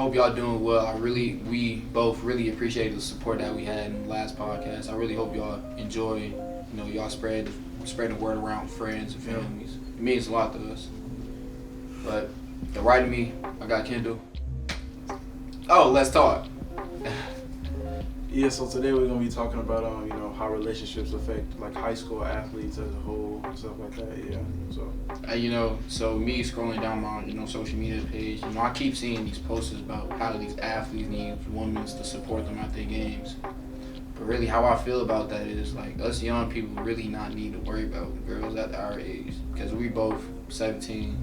hope y'all doing well. We both really appreciate the support that we had in the last podcast. I really hope y'all enjoy. Y'all spread the word around with friends and families. It means a lot to us. But the right of me, I got Kendall. Oh, let's talk. Yeah, so today we're gonna be talking about how relationships affect like high school athletes as a whole and stuff like that. Yeah, So me scrolling down my social media page, I keep seeing these posters about how these athletes need women to support them at their games. But really, how I feel about that is like us young people really not need to worry about girls at our age because we both 17.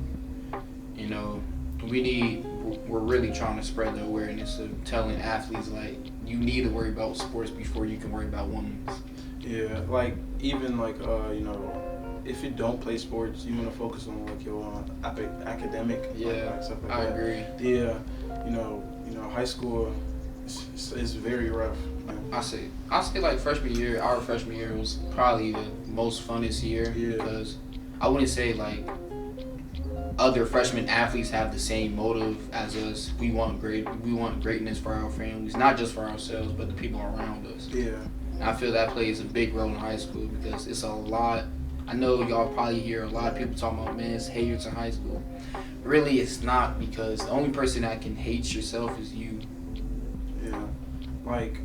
We're really trying to spread the awareness of telling athletes like you need to worry about sports before you can worry about women. Yeah, like even like if you don't play sports, you want to focus on like your academic. Yeah, like stuff like I that. agree. Yeah, high school is very rough. I say like our freshman year was probably the most funnest year because I wouldn't say like other freshman athletes have the same motive as us. We want greatness for our families, not just for ourselves, but the people around us. Yeah. And I feel that plays a big role in high school because it's a lot. I know y'all probably hear a lot of people talking about, man, it's haters in high school. Really, it's not because the only person that can hate yourself is you. Yeah. Like,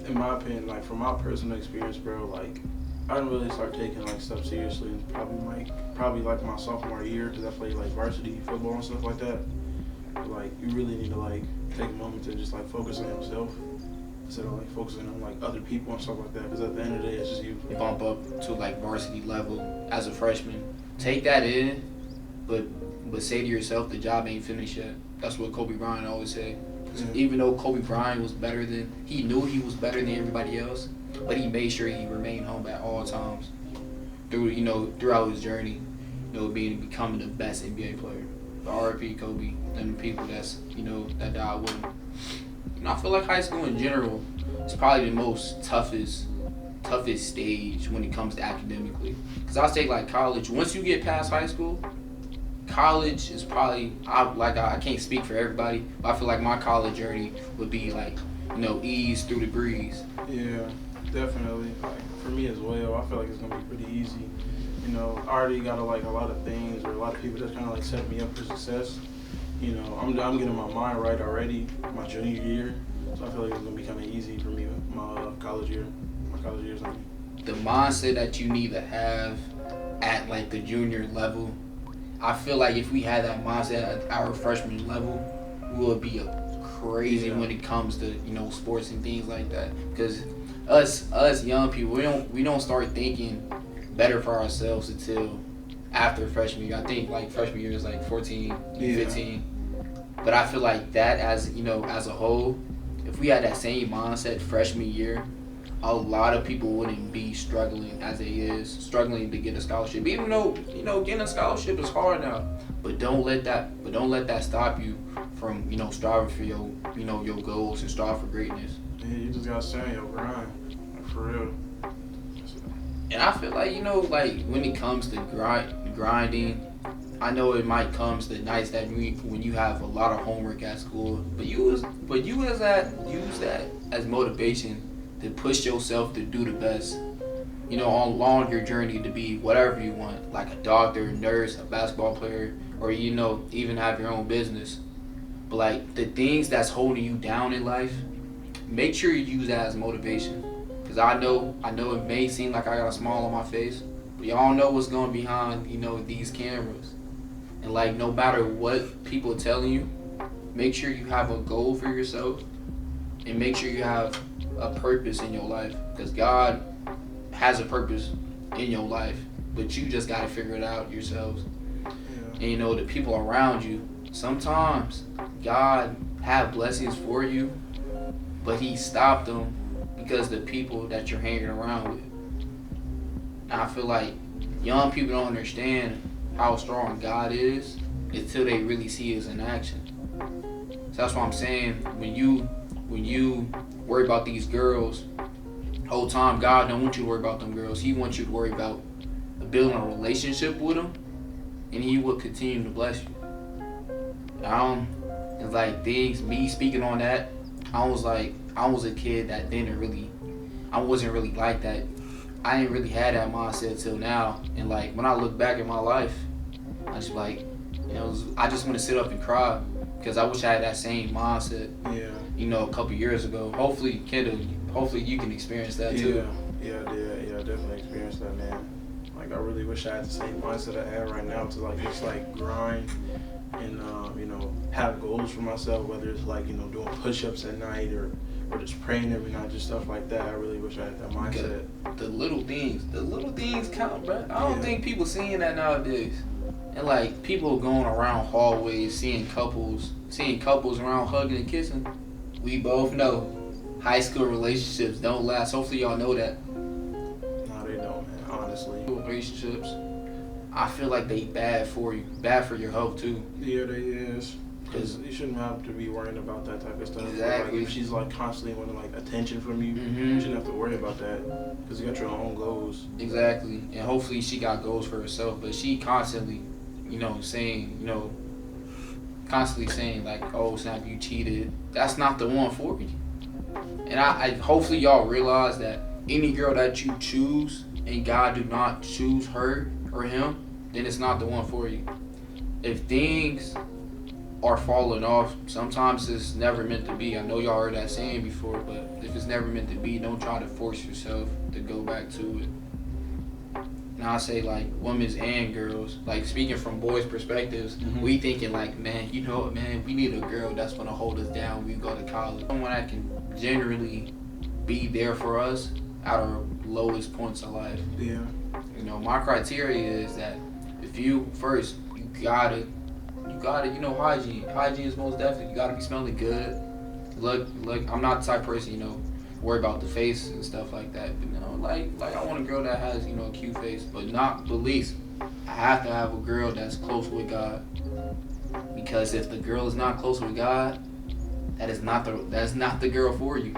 in my opinion, like from my personal experience, bro, like I didn't really start taking like stuff seriously probably like my sophomore year because I played like varsity football and stuff like that. But, like you really need to like take a moment to just like focus on yourself instead of like focusing on like other people and stuff like that. Because at the end of the day, it's just you. Bump up to like varsity level as a freshman. Take that in, but say to yourself, the job ain't finished yet. That's what Kobe Bryant always said. Even though Kobe Bryant he knew he was better than everybody else, but he made sure he remained home at all times throughout his journey, becoming the best NBA player. The R.I.P. Kobe and the people that died with him. I feel like high school in general is probably the most toughest stage when it comes to academically. Because I'll say like college, once you get past high school, college is probably, I can't speak for everybody, but I feel like my college journey would be like, ease through the breeze. Yeah, definitely. Like for me as well, I feel like it's gonna be pretty easy. I already got like a lot of things or a lot of people that's kind of like set me up for success. I'm getting my mind right already my junior year, so I feel like it's gonna be kind of easy for me my college year. My college year's gonna be. The mindset that you need to have at like the junior level, I feel like if we had that mindset at our freshman level, we would be crazy when it comes to sports and things like that. Because us young people, we don't start thinking better for ourselves until after freshman year. I think like freshman year is like 14, 15. But I feel like that as a whole, if we had that same mindset freshman year, a lot of people wouldn't be struggling struggling to get a scholarship. Even though getting a scholarship is hard now, but don't let that stop you from striving for your goals and strive for greatness. Yeah, you just gotta stay on your grind, like for real. And I feel like like when it comes to grinding, I know it might come to the nights that when you have a lot of homework at school, but use that as motivation to push yourself to do the best, along your journey to be whatever you want, like a doctor, nurse, a basketball player, or even have your own business. But like the things that's holding you down in life, make sure you use that as motivation. Cause I know it may seem like I got a smile on my face, but y'all know what's going behind these cameras. And like no matter what people are telling you, make sure you have a goal for yourself, and make sure you have a purpose in your life, because God has a purpose in your life, but you just got to figure it out yourselves. Yeah. And the people around you, sometimes God have blessings for you, but he stopped them because the people that you're hanging around with. And I feel like young people don't understand how strong God is until they really see us in action. So that's what I'm saying. When you worry about these girls, the whole time God don't want you to worry about them girls. He wants you to worry about building a relationship with them, and he will continue to bless you. And like things, me speaking on that, I was a kid that didn't really, I wasn't really like that. I didn't really have that mindset till now. And like when I look back at my life, I just like, I just want to sit up and cry because I wish I had that same mindset. Yeah. A couple years ago. Hopefully, Kendall, hopefully you can experience that too. I definitely experienced that, man. Like I really wish I had the same mindset I have right now to like just like grind and have goals for myself, whether it's like doing push-ups at night or just praying every night, just stuff like that. I really wish I had that mindset. The little things count, bro. I don't think people seeing that nowadays. And like people going around hallways seeing couples around hugging and kissing. We both know high school relationships don't last. Hopefully y'all know that. No, they don't, man. Honestly, relationships, I feel like they bad for you, bad for your health too. Yeah, they is. Because you shouldn't have to be worrying about that type of stuff. Exactly. Like, if she's like constantly wanting like attention from you, you shouldn't have to worry about that because you got your own goals. Exactly. And hopefully she got goals for herself, but she constantly, constantly saying like, "Oh, snap, you cheated." That's not the one for you. And I hopefully y'all realize that any girl that you choose and God do not choose her or him, then it's not the one for you. If things are falling off, sometimes it's never meant to be. I know y'all heard that saying before, but if it's never meant to be, don't try to force yourself to go back to it. Now I say like women's and girls, like speaking from boys' perspectives, we thinking like, man, you know what, man, we need a girl that's gonna hold us down when we go to college. Someone that can generally be there for us at our lowest points of life. Yeah. My criteria is that if you gotta, hygiene. Hygiene is most definitely, you gotta be smelling good. Look, I'm not the type of person, worry about the face and stuff like that. But like I want a girl that has, a cute face, but not the least. I have to have a girl that's close with God. Because if the girl is not close with God, that's not the girl for you.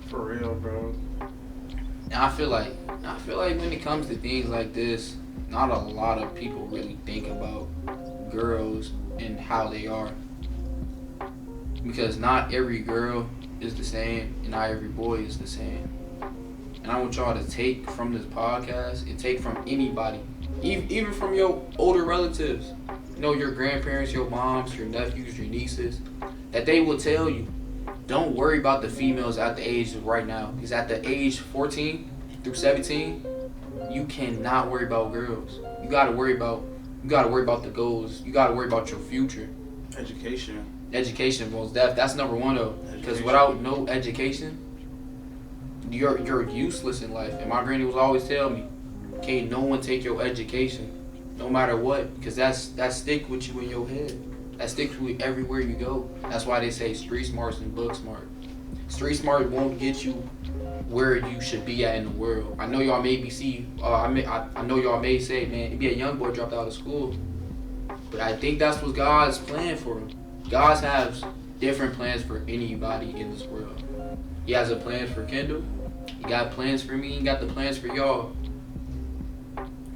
For real, bro. And I feel like when it comes to things like this, not a lot of people really think about girls and how they are. Because not every girl is the same and not every boy is the same. And I want y'all to take from this podcast and take from anybody, even from your older relatives, your grandparents, your moms, your nephews, your nieces, that they will tell you, don't worry about the females at the age of right now. Because at the age 14 through 17, you cannot worry about girls. You gotta worry about the goals. You gotta worry about your future. Education, most that's number one though. Because without no education, you're useless in life. And my granny was always tell me, can't no one take your education, no matter what, because that stick with you in your head. That sticks with you everywhere you go. That's why they say street smarts and book smart. Street smart won't get you where you should be at in the world. I know y'all may I know y'all may say, man, if a young boy dropped out of school, but I think that's what God's plan for him. God has different plans for anybody in this world. He has a plan for Kendall. He got plans for me. He got the plans for y'all.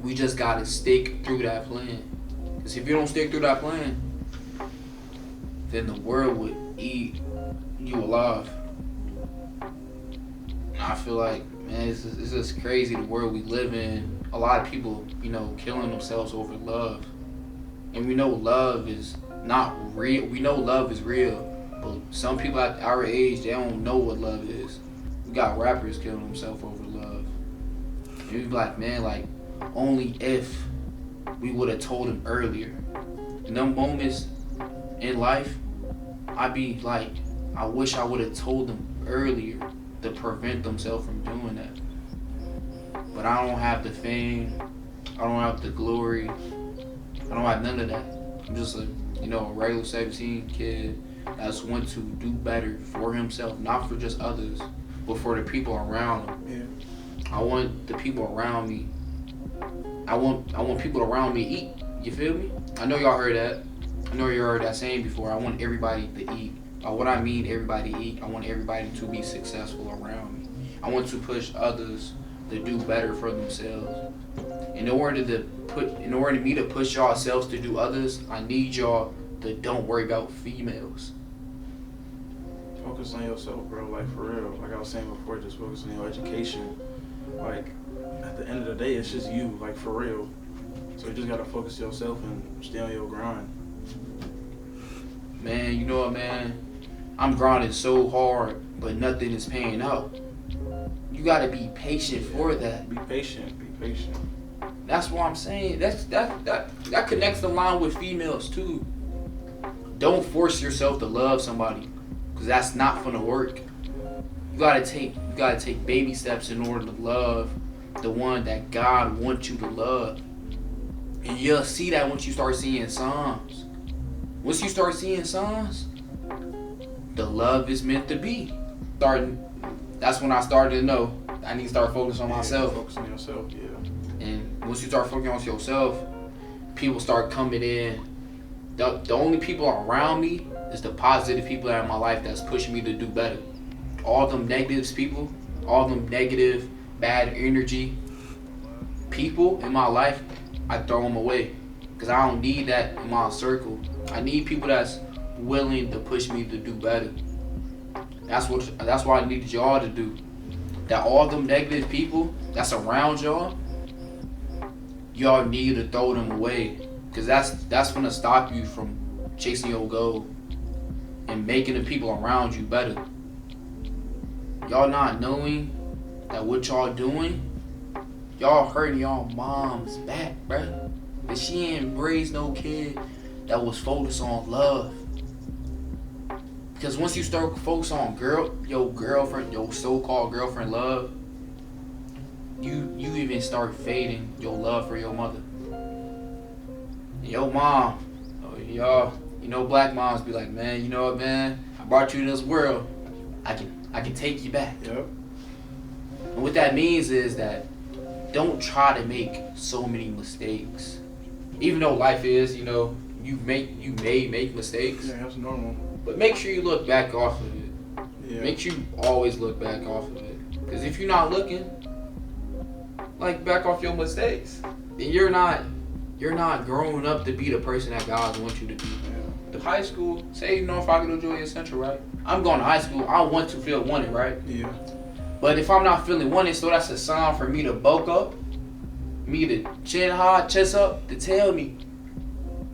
We just gotta stick through that plan. Because if you don't stick through that plan, then the world would eat you alive. And I feel like, man, it's just crazy the world we live in. A lot of people, killing themselves over love. And we know love is not real. We know love is real. But some people at our age, they don't know what love is. We got rappers killing themselves over love. And we be like, man, like, only if we would have told them earlier. In them moments in life, I'd be like, I wish I would have told them earlier to prevent themselves from doing that. But I don't have the fame. I don't have the glory. I don't have none of that. I'm just a regular 17 kid that's want to do better for himself, not for just others, but for the people around him. Yeah. I want the people around me. I want people around me eat. You feel me? I know y'all heard that. I know you heard that saying before. I want everybody to eat. What I mean, everybody eat. I want everybody to be successful around me. I want to push others to do better for themselves. In order for me to push y'all selves to do others, I need y'all to don't worry about females. focus on yourself, bro. Like for real. Like I was saying before, just focus on your education. Like at the end of the day, it's just you. Like for real. So you just gotta focus yourself and stay on your grind. Man, you know what, man? I'm grinding so hard, but nothing is paying out. You gotta be patient for that. Be patient. Be patient. That's what I'm saying. That connects the line with females too. Don't force yourself to love somebody, cause that's not gonna work. You gotta take baby steps in order to love the one that God wants you to love. And you'll see that once you start seeing signs. Once you start seeing signs, the love is meant to be. That's when I started to know I need to start focusing on myself. Focus on yourself, yeah. And once you start focusing on yourself, people start coming in. The only people around me is the positive people that are in my life that's pushing me to do better. All them negative people, all them negative, bad energy people in my life, I throw them away. Because I don't need that in my circle. I need people that's willing to push me to do better. That's what I needed y'all to do. That all them negative people that's around y'all need to throw them away. Because that's gonna stop you from chasing your goal and making the people around you better. Y'all not knowing that what y'all doing, y'all hurting y'all mom's back, bruh. But she ain't raised no kid that was focused on love. Because once you start focusing on your so-called girlfriend love, you even start fading your love for your mother. Your mom, y'all, black moms be like, man, you know what, man? I brought you to this world. I can take you back. Yep. And what that means is that don't try to make so many mistakes. Even though life is, you may make mistakes. Yeah, that's normal. But make sure you look back off of it. Yeah. Make sure you always look back off of it. Because if you're not looking, back off your mistakes, then you're not growing up to be the person that God wants you to be. Yeah. The high school, say, if I go to Julia Central, right? I'm going to high school, I want to feel wanted, right? Yeah. But if I'm not feeling wanted, so that's a sign for me to bulk up, me to chin high, chest up, to tell me,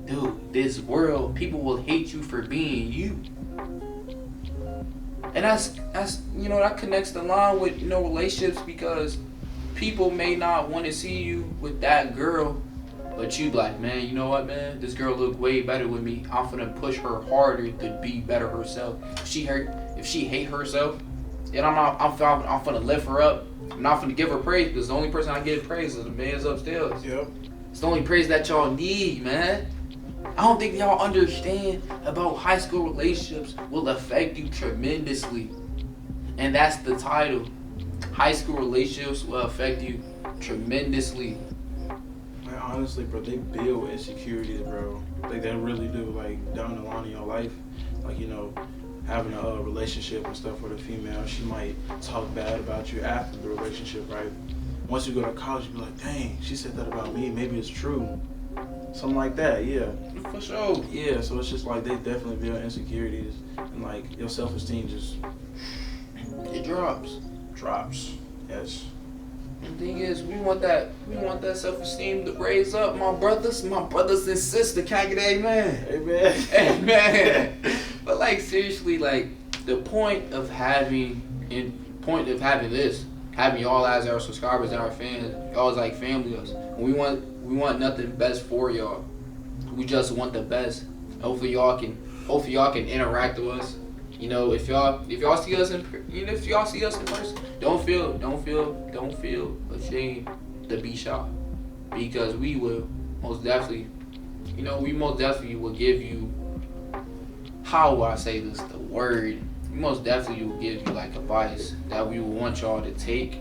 dude, this world, people will hate you for being you. And that's that connects the line with, relationships, because people may not want to see you with that girl, but you like, man, you know what, man? This girl look way better with me. I'm finna push her harder to be better herself. If she hate herself, then I'm finna lift her up. I'm not finna give her praise, because the only person I give praise is the man's upstairs. Yep. It's the only praise that y'all need, man. I don't think y'all understand about high school relationships will affect you tremendously. And that's the title. High school relationships will affect you tremendously. Man, honestly, bro, they build insecurities, bro. Like, they really do. Like, down the line in your life, like, having a relationship and stuff with a female, she might talk bad about you after the relationship, right? Once you go to college, you be like, dang, she said that about me. Maybe it's true. Something like that, yeah. For sure. Yeah, so it's just like they definitely build insecurities, and like your self-esteem just It drops. Yes. And the thing is, we want that self-esteem to raise up, my brothers and sisters. Can I get amen? Amen. Amen. But seriously, the point of having y'all as our subscribers and our fans, y'all is family to us. We want nothing best for y'all. We just want the best. Hopefully y'all can interact with us. If y'all see us in person, don't feel ashamed to be shy, because we will most definitely will give you, how will I say this, the word, we most definitely will give you advice that we will want y'all to take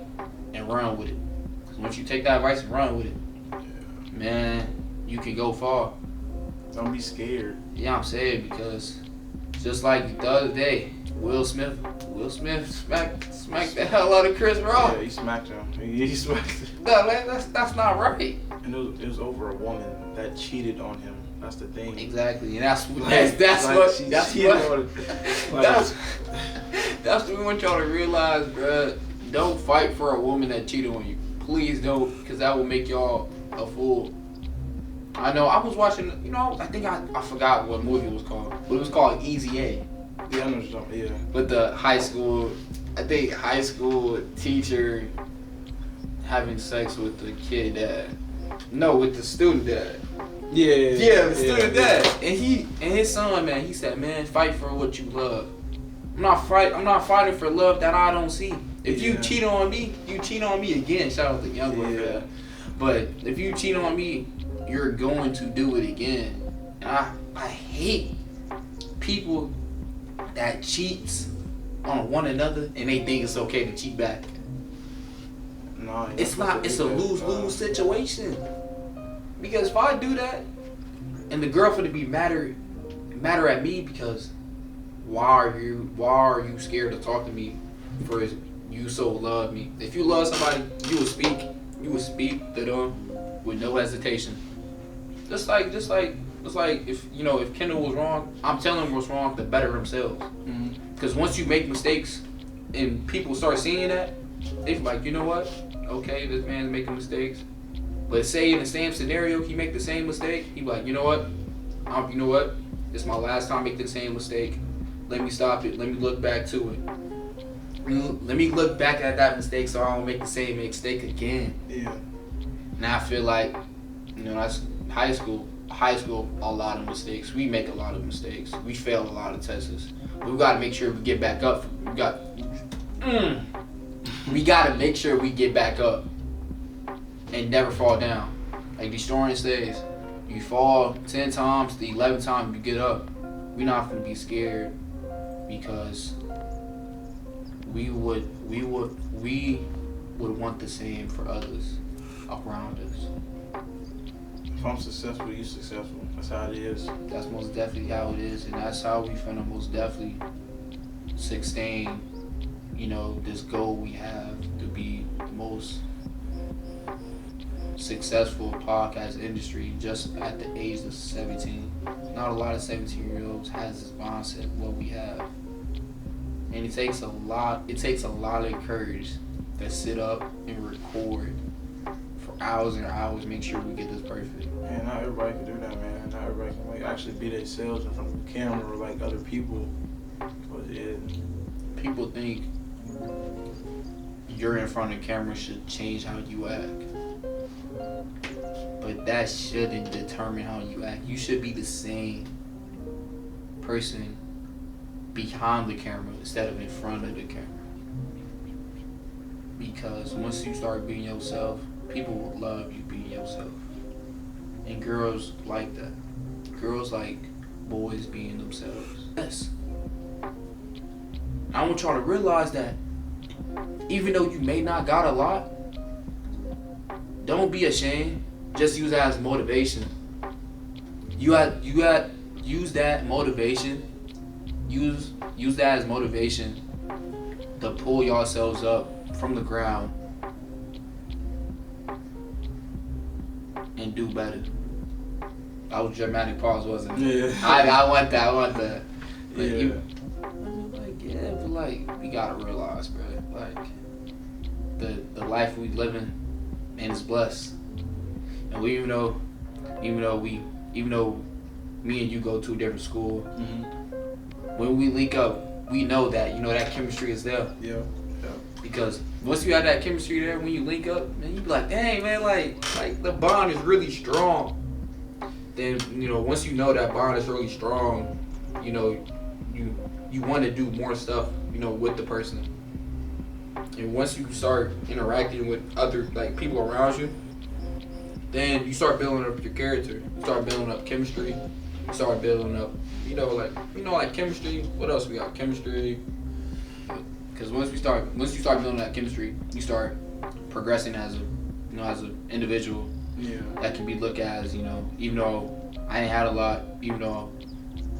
and run with it. Because once you take that advice and run with it, man, you can go far. Don't be scared. Yeah, I'm saying, because just like the other day, Will Smith smacked the hell out of Chris Rock. Yeah, he smacked him. He smacked him. No, that's not right. And it was over a woman that cheated on him. That's the thing. Exactly, and that's That's what we want y'all to realize, bruh. Don't fight for a woman that cheated on you. Please don't, because that will make y'all a fool. I know, I was watching, I think I forgot what movie it was called, but it was called Easy A. Yeah, I know what you're talking about, yeah. With the high school teacher having sex with the kid dad. No, with the student dad. Yeah, the student dad. And his son, man, he said, man, fight for what you love. I'm not fighting for love that I don't see. If you cheat on me, you cheat on me again. Shout out to Youngboy for that. But if you cheat on me, you're going to do it again. And I hate people that cheats on one another and they think it's okay to cheat back. No, it's not. It's a lose-lose situation. Because if I do that, and the girl finna be madder at me because why are you scared to talk to me for you so love me? If you love somebody, you would speak to them with no hesitation. Just like if if Kendall was wrong, I'm telling him what's wrong to better themselves. Because once you make mistakes and people start seeing that, they're like, you know what? Okay, this man's making mistakes. But say in the same scenario, he make the same mistake, he be like, you know what? It's my last time making the same mistake. Let me stop it. Let me look back to it. Let me look back at that mistake so I don't make the same mistake again. Yeah. Now I feel like, that's high school. High school, a lot of mistakes. We make a lot of mistakes. We fail a lot of tests. We got to make sure we get back up. We got to make sure we get back up and never fall down. Like the historian says, you fall 10 times, the 11th time you get up. We're not going to be scared because we would want the same for others around us. If I'm successful, you successful. That's how it is. That's most definitely how it is, and that's how we finna most definitely sustain, this goal we have to be the most successful podcast industry just at the age of 17. Not a lot of 17-year-olds has this mindset what we have. And it takes a lot of courage to sit up and record for hours and hours, make sure we get this perfect. Man, not everybody can do that, man. Not everybody can actually be themselves in front of the camera or like other people. But yeah. People think you're in front of the camera should change how you act. But that shouldn't determine how you act. You should be the same person behind the camera instead of in front of the camera. Because once you start being yourself, people will love you being yourself. And girls like that. Girls like boys being themselves. Yes. I want y'all to realize that even though you may not got a lot, don't be ashamed. Just use that as motivation. Use that motivation. Use that as motivation to pull yourselves up from the ground and do better. That was dramatic pause, wasn't it? Yeah. I want that. But Yeah. but we gotta realize, bro, the life we living, man, is blessed. And even though me and you go to a different school, when we link up, we know that that chemistry is there. Yeah. Because once you have that chemistry there, when you link up, man, you be like, dang, man, like the bond is really strong. Then once you know that bond is really strong, you want to do more stuff, with the person. And once you start interacting with other people around you, then you start building up your character. You start building up chemistry. You start building up, chemistry. What else we got? Chemistry. Because once you start building that chemistry, you start progressing as an individual. Yeah. That can be looked at as, even though I ain't had a lot, even though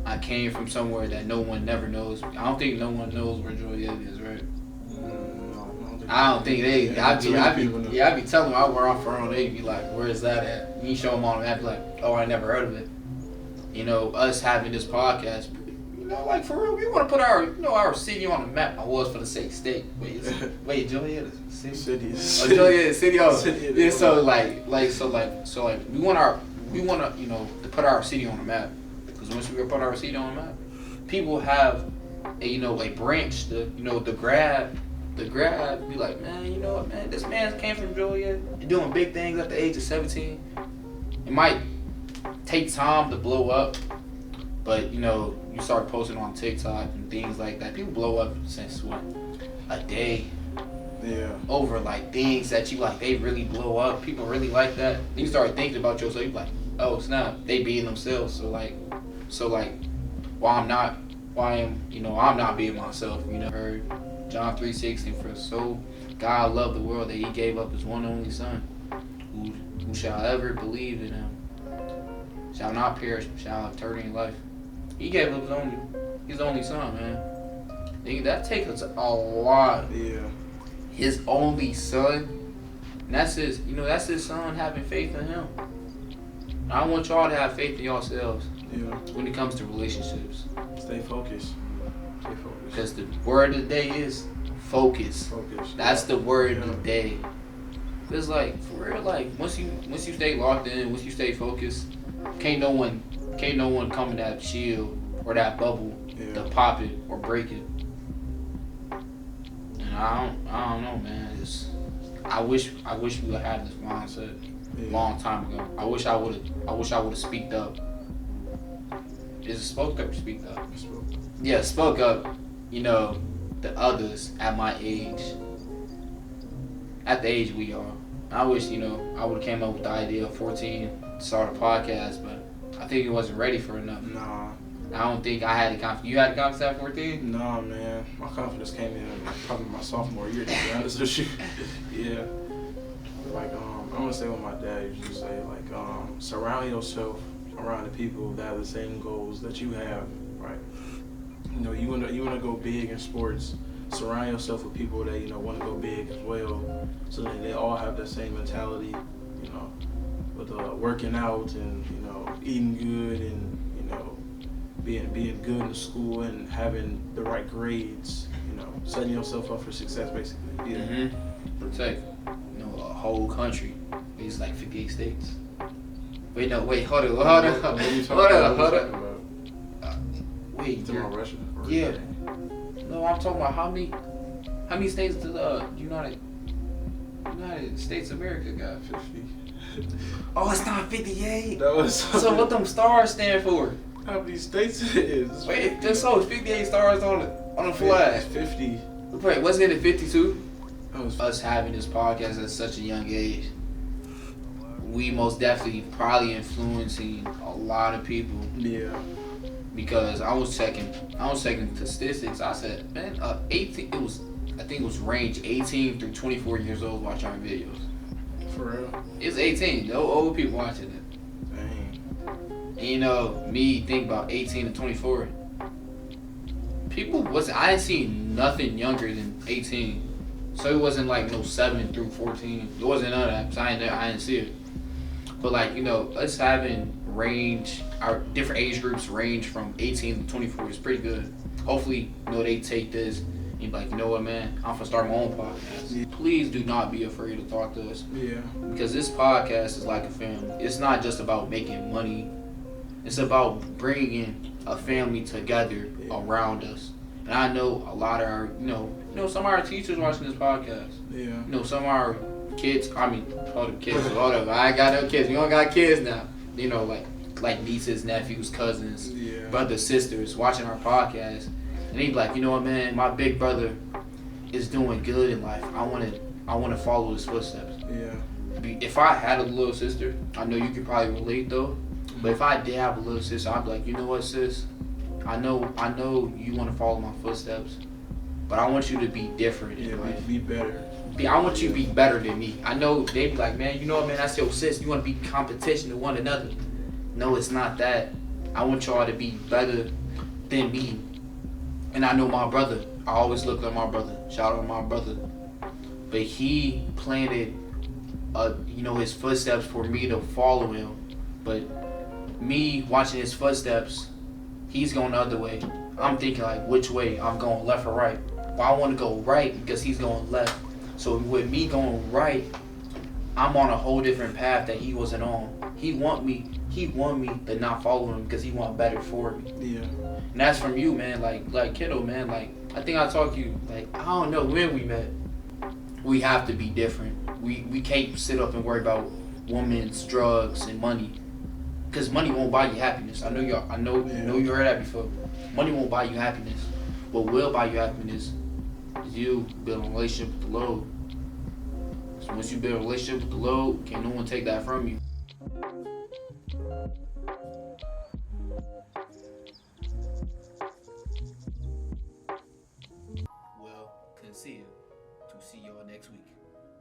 I came from somewhere that no one never knows. I don't think no one knows where Joliet is, right? I don't think they. I be telling them where I'm from. They be like, "Where is that at?" You show them on the map, like, "Oh, I never heard of it." Us having this podcast, like for real, we want to put our city on the map. I was for the say state. Wait, Joliet is city. City. Oh, Joliet is city. Oh, City. yeah. So we want to put our city on the map, because once we put our city on the map, people have a branch the grab. The grab be like, man, you know what, man, this man came from Joliet, doing big things at the age of 17. It might take time to blow up, but you start posting on TikTok and things like that. People blow up since what, a day. Yeah. Over like things that you like, they really blow up. People really like that. Then you start thinking about yourself. You like, oh snap, they being themselves. So why I'm not being myself. Heard John 3:16, for so God loved the world that He gave up His one and only Son, who shall ever believe in Him shall not perish, but shall have eternal life. He gave up His only Son, man. That takes us a lot. Yeah. His only Son. And that's His Son having faith in Him. And I want y'all to have faith in yourselves. Yeah. When it comes to relationships. Stay focused. Because the word of the day is focus. Focus. That's the word of the day. Cause like for real, like once you stay locked in, once you stay focused, can't no one come in that shield or that bubble to pop it or break it. And I don't know, man. I wish we would have this mindset a long time ago. I wish I would have speaked up. Is it spoke up or speak up? Yeah, spoke up. The others at my age, at the age we are. I wish, I would have came up with the idea of 14 to start a podcast, but I think it wasn't ready for enough. Nah. I don't think I had the confidence. You had the confidence at 14? Nah, man. My confidence came in probably my sophomore year, to be honest with you. Yeah. Like, I'm gonna say what my dad used to say, like, surround yourself around the people that have the same goals that you have, right? You wanna go big in sports. Surround yourself with people that want to go big as well, so that they all have that same mentality. With working out and eating good and being good in school and having the right grades. Setting yourself up for success, basically. Yeah. Mm-hmm. Protect. A whole country. It's like 58 states. Wait, hold on. Wait, to my Russia? Yeah. No, I'm talking about how many states does the United States of America got? 50. Oh, it's not 58. No, so what them stars stand for? How many states it is? Wait, just so it's 58 stars on the flag. It's 50. Wait, wasn't it 52? Us having this podcast at such a young age, we most definitely probably influencing a lot of people. Yeah. Because I was checking statistics. I said, man, 18. I think it was range 18 through 24 years old watching our videos. For real? It's 18. No old people watching it. Dang. And me think about 18 to 24. I didn't see nothing younger than 18. So it wasn't like no 7 through 14. It wasn't none of that. So I didn't see it. But us having range, our different age groups range from 18 to 24 is pretty good. Hopefully, they take this and be like, you know what, man, I'm gonna start my own podcast. Yeah. Please do not be afraid to talk to us. Yeah. Because this podcast is like a family. It's not just about making money. It's about bringing a family together around us. And I know a lot of our, some of our teachers watching this podcast. Yeah. Some of our kids, all the kids, I ain't got no kids. We don't got kids now. Like nieces, nephews, cousins, brothers, sisters watching our podcast. And they be like, you know what, man, my big brother is doing good in life. I want to follow his footsteps. Yeah. If I had a little sister, I know you could probably relate though. But if I did have a little sister, I'd be like, you know what, sis? I know you want to follow my footsteps, but I want you to be different in life. Be better. I want you to be better than me. I know they be like, man, you know what, man, that's your sis. You want to be competition to one another. No, it's not that. I want y'all to be better than me. And I know my brother. I always look at my brother. Shout out to my brother. But he planted, his footsteps for me to follow him. But me watching his footsteps, he's going the other way. I'm thinking like which way I'm going, left or right. But I want to go right because he's going left. So with me going right, I'm on a whole different path that he wasn't on. He want me to not follow him because he want better for me. Yeah. And that's from you, man. Like kiddo, man. Like I think I talked to you. Like I don't know when we met. We have to be different. We can't sit up and worry about women's drugs and money, because money won't buy you happiness. I know you heard that before. Money won't buy you happiness. What will buy you happiness is you building a relationship with the Lord. So once you build a relationship with the Lord, can't no one take that from you. Well, conceal to see y'all next week.